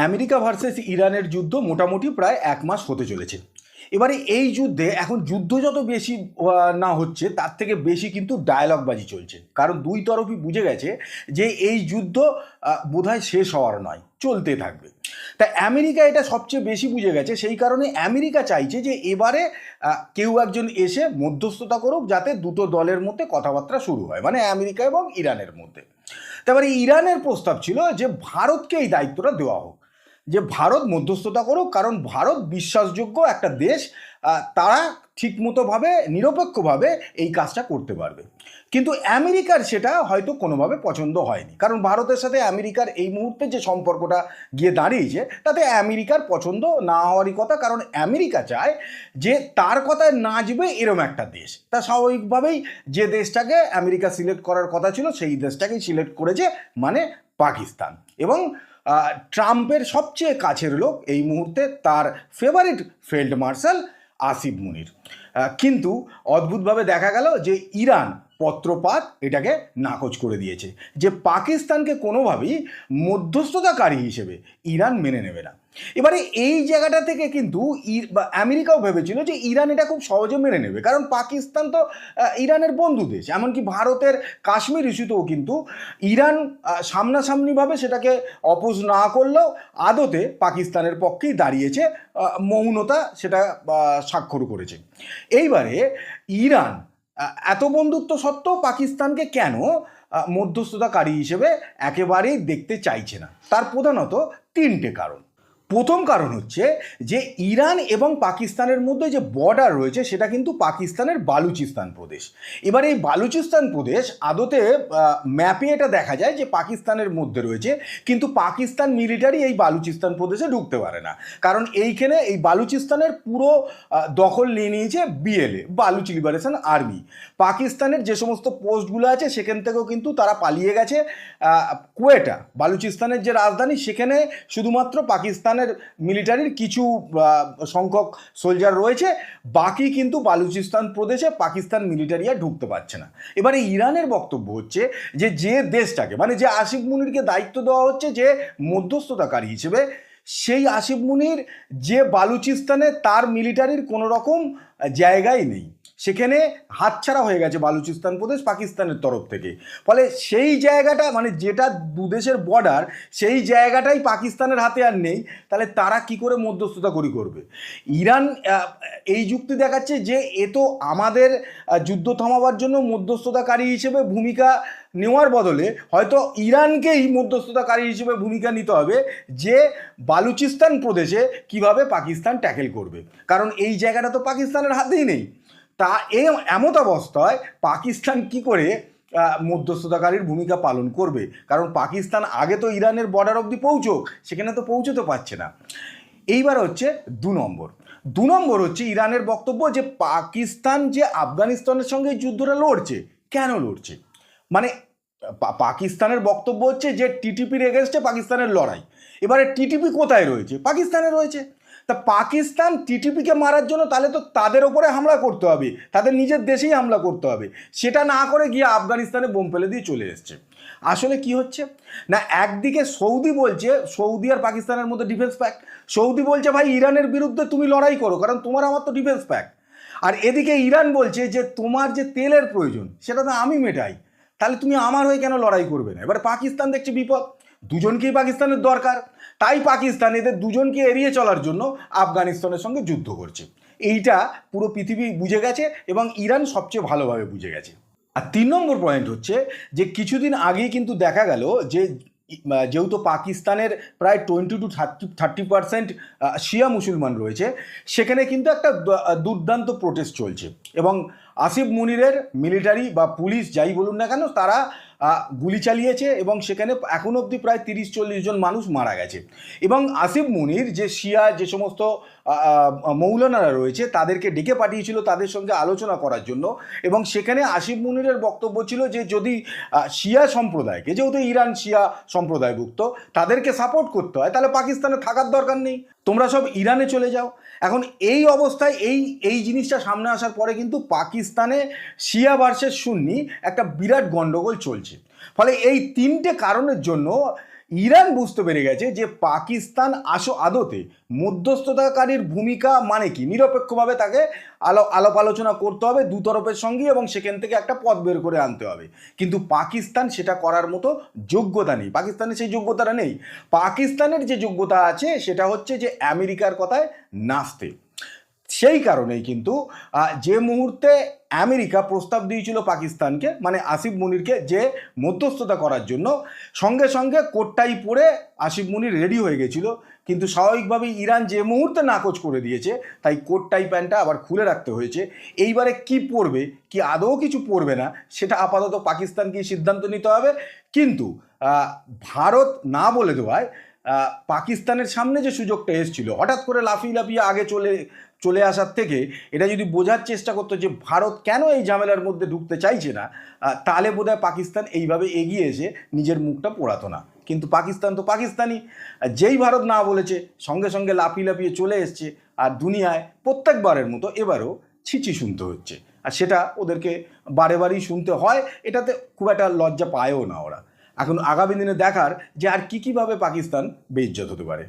America versus ইরানের যুদ্ধ মোটামুটি প্রায় 1 মাস হতে চলেছে। এবারে এই যুদ্ধে এখন যুদ্ধ যত বেশি না হচ্ছে, তার থেকে বেশি কিন্তু ডায়ালগবাজি চলছে। কারণ দুই তরফই বুঝে গেছে যে এই যুদ্ধ বোধহয় শেষ হওয়ার নয়, চলতে থাকবে। তাই আমেরিকা এটা সবচেয়ে বেশি বুঝে গেছে, সেই কারণে আমেরিকা চাইছে যে এবারে কেউ একজন এসে মধ্যস্থতা করুক, যাতে দুটো দলের মধ্যে কথাবার্তা শুরু হয়, মানে আমেরিকা এবং ইরানের মধ্যে। তারপরে ইরানের প্রস্তাব ছিল যে ভারতকে এই দায়িত্বটা দেওয়া হোক, যে ভারত মধ্যস্থতা করুক, কারণ ভারত বিশ্বাসযোগ্য একটা দেশ, তারা ঠিকমতোভাবে নিরপেক্ষভাবে এই কাজটা করতে পারবে। কিন্তু আমেরিকার সেটা হয়তো কোনোভাবে পছন্দ হয়নি, কারণ ভারতের সাথে আমেরিকার এই মুহূর্তে যে সম্পর্কটা গিয়ে দাঁড়িয়েছে, তাতে আমেরিকার পছন্দ না হওয়ারই কথা। কারণ আমেরিকা চায় যে তার কথায় নাচবে এরম একটা দেশ। তা স্বাভাবিকভাবেই যে দেশটাকে আমেরিকা সিলেক্ট করার কথা ছিল, সেই দেশটাকেই সিলেক্ট করেছে, মানে পাকিস্তান। এবং ট্রাম্পের সবচেয়ে কাছের লোক এই মুহূর্তে তার ফেভারিট ফিল্ড মার্শাল আসিফ মুনির। কিন্তু অদ্ভুতভাবে দেখা গেল যে ইরান পত্রপাত এটাকে নাকচ করে দিয়েছে, যে পাকিস্তানকে কোনোভাবেই মধ্যস্থতাকারী হিসেবে ইরান মেনে নেবে না। এবারে এই জায়গাটা থেকে কিন্তু আমেরিকাও ভেবেছিল যে ইরান এটা খুব সহজে মেনে নেবে, কারণ পাকিস্তান তো ইরানের বন্ধু দেশ। এমনকি ভারতের কাশ্মীর ইস্যুতেও কিন্তু ইরান সামনাসামনিভাবে সেটাকে অপোজ না করলেও আদতে পাকিস্তানের পক্ষেই দাঁড়িয়েছে, মৌনতা সেটা স্বাক্ষর করেছে। এইবারে ইরান এত বন্ধুত্ব সত্ত্বেও পাকিস্তানকে কেন মধ্যস্থতাকারী হিসেবে একেবারেই দেখতে চাইছে না, তার প্রধানত 3টে কারণ। প্রথম কারণ হচ্ছে যে ইরান এবং পাকিস্তানের মধ্যে যে বর্ডার রয়েছে, সেটা কিন্তু পাকিস্তানের বালুচিস্তান প্রদেশ। এবার এই বালুচিস্তান প্রদেশ আদতে ম্যাপে এটা দেখা যায় যে পাকিস্তানের মধ্যে রয়েছে, কিন্তু পাকিস্তান মিলিটারি এই বালুচিস্তান প্রদেশে ঢুকতে পারে না, কারণ এইখানে এই বালুচিস্তানের পুরো দখল নিয়ে নিয়েছে বিএলএ, বালুচ লিবারেশন আর্মি। পাকিস্তানের যে সমস্ত পোস্টগুলো আছে সেখান থেকেও কিন্তু তারা পালিয়ে গেছে কোয়েটা, বালুচিস্তানের যে রাজধানী, সেখানে শুধুমাত্র পাকিস্তান মিলিটারির কিছু সংখ্যক সোলজার রয়েছে, বাকি কিন্তু বালুচিস্তান প্রদেশে পাকিস্তান মিলিটারি আর ঢুকতে পারছে না। এবারে ইরানের বক্তব্য হচ্ছে যে যে দেশটাকে, মানে যে আসিফ মুনিরকে দায়িত্ব দেওয়া হচ্ছে যে মধ্যস্থতাকারী হিসেবে, সেই আসিফ মুনির যে বালুচিস্তানে তার মিলিটারির কোনো রকম জায়গাই নেই, সেখানে হাতছাড়া হয়ে গেছে বালুচিস্তান প্রদেশ পাকিস্তানের তরফ থেকে। ফলে সেই জায়গাটা, মানে যেটা দুদেশের বর্ডার, সেই জায়গাটাই পাকিস্তানের হাতে আর নেই। তাহলে তারা কি করে মধ্যস্থতা করবে? ইরান এই যুক্তি দেখাচ্ছে যে এ তো আমাদের যুদ্ধ থামাবার জন্য মধ্যস্থতাকারী হিসেবে ভূমিকা নেওয়ার বদলে হয়তো ইরানকেই মধ্যস্থতাকারী হিসেবে ভূমিকা নিতে হবে, যে বালুচিস্তান প্রদেশে কিভাবে পাকিস্তান ট্যাকেল করবে, কারণ এই জায়গাটা তো পাকিস্তানের হাতেই নেই। তা এমত অবস্থায় পাকিস্তান কি করে মধ্যস্থতাকারীর ভূমিকা পালন করবে? কারণ পাকিস্তান আগে তো ইরানের বর্ডার অবধি পৌঁছোক, সেখানে তো পৌঁছতে পারছে না। এইবার হচ্ছে 2 নম্বর হচ্ছে ইরানের বক্তব্য যে পাকিস্তান যে আফগানিস্তানের সঙ্গে যুদ্ধটা লড়ছে, কেন লড়ছে? মানে পাকিস্তানের বক্তব্য হচ্ছে যে টিটিপির এগেনস্টে পাকিস্তানের লড়াই। এবারে টিটিপি কোথায় রয়েছে? পাকিস্তানে রয়েছে। তা পাকিস্তান টিটিপিকে মারার জন্য তাহলে তো তাদের ওপরে হামলা করতে হবে, তাদের নিজের দেশেই হামলা করতে হবে। সেটা না করে গিয়ে আফগানিস্তানে বোম ফেলে দিয়ে চলে এসছে। আসলে কি হচ্ছে না, একদিকে সৌদি বলছে, সৌদি আর পাকিস্তানের মধ্যে ডিফেন্স প্যাক্ট, সৌদি বলছে ভাই ইরানের বিরুদ্ধে তুমি লড়াই করো, কারণ তোমার আমার তো ডিফেন্স প্যাক্ট। আর এদিকে ইরান বলছে যে তোমার যে তেলের প্রয়োজন সেটা তো আমি মেটাই, তাহলে তুমি আমার হয়ে কেন লড়াই করবে না? এবার পাকিস্তান দেখছে বিপদ, দুজনকেই পাকিস্তানের দরকার, তাই পাকিস্তান এদের দুজনকে এড়িয়ে চলার জন্য আফগানিস্তানের সঙ্গে যুদ্ধ করছে। এইটা পুরো পৃথিবী বুঝে গেছে এবং ইরান সবচেয়ে ভালোভাবে বুঝে গেছে। আর 3 নম্বর পয়েন্ট হচ্ছে যে কিছুদিন আগেই কিন্তু দেখা গেল যে যেহেতু পাকিস্তানের প্রায় 20 to 30% শিয়া মুসলমান রয়েছে, সেখানে কিন্তু একটা দুর্দান্ত প্রোটেস্ট চলছে এবং আসিফ মুনিরের মিলিটারি বা পুলিশ যাই বলুন না কেন, তারা গুলি চালিয়েছে এবং সেখানে এখন অবধি প্রায় 30-40 জন মানুষ মারা গেছে। এবং আসিফ মুনির যে শিয়া যে সমস্ত মৌলানারা রয়েছে তাদেরকে ডেকে পাঠিয়েছিল তাদের সঙ্গে আলোচনা করার জন্য, এবং সেখানে আসিফ মুনিরের বক্তব্য ছিল যে যদি শিয়া সম্প্রদায়কে, যেহেতু ইরান শিয়া সম্প্রদায়ভুক্ত, তাদেরকে সাপোর্ট করতে হয়, তাহলে পাকিস্তানে থাকার দরকার নেই, তোমরা সব ইরানে চলে যাও। এখন এই অবস্থায় এই জিনিসটা সামনে আসার পরে কিন্তু পাকিস্তানে শিয়া ভার্সেস সুন্নি একটা বিরাট গন্ডগোল চলছে। ফলে এই 3টে কারণের জন্য ইরান বুঝতে পেরে গেছে যে পাকিস্তান আদতে মধ্যস্থতাকারীর ভূমিকা মানে কি, নিরপেক্ষভাবে তাকে আলাপ আলোচনা করতে হবে দু তরফের সঙ্গে এবং সেখান থেকে একটা পথ বের করে আনতে হবে। কিন্তু পাকিস্তান সেটা করার মতো যোগ্যতা নেই, পাকিস্তানের সেই যোগ্যতাটা নেই। পাকিস্তানের যে যোগ্যতা আছে সেটা হচ্ছে যে আমেরিকার কথায় নাচতে। সেই কারণেই কিন্তু যে মুহূর্তে আমেরিকা প্রস্তাব দিয়েছিল পাকিস্তানকে, মানে আসিফ মুনিরকে, যে মধ্যস্থতা করার জন্য, সঙ্গে সঙ্গে কোটটাই পরে আসিফ মুনির রেডি হয়ে গেছিল। কিন্তু স্বাভাবিকভাবেই ইরান যে মুহূর্তে নাকচ করে দিয়েছে, তাই কোটটাই প্যান্টটা আবার খুলে রাখতে হয়েছে। এইবারে কি পরবে, কি আদৌ কিছু পরবে না, সেটা আপাতত পাকিস্তানকেই সিদ্ধান্ত নিতে হবে। কিন্তু ভারত না বলে দেওয়ায় পাকিস্তানের সামনে যে সুযোগটা এসেছিল, হঠাৎ করে লাফিয়ে লাফিয়ে আগে চলে আসার থেকে এটা যদি বোঝার চেষ্টা করতো যে ভারত কেন এই ঝামেলার মধ্যে ঢুকতে চাইছে না, তাহলে বোধহয় পাকিস্তান এইভাবে এগিয়ে এসে নিজের মুখটা পোড়াতো না। কিন্তু পাকিস্তান তো পাকিস্তানি, যেই ভারত না বলেছে সঙ্গে সঙ্গে লাফিয়ে লাফিয়ে চলে এসছে। আর দুনিয়ায় প্রত্যেকবারের মতো এবারও ছিচি শুনতে হচ্ছে, আর সেটা ওদেরকে বারে বারেই শুনতে হয়। এটাতে খুব একটা লজ্জা পায়ও না ওরা। এখন আগামী দিনে দেখার যে আর কীভাবে পাকিস্তান বেইজ্জত হতে পারে।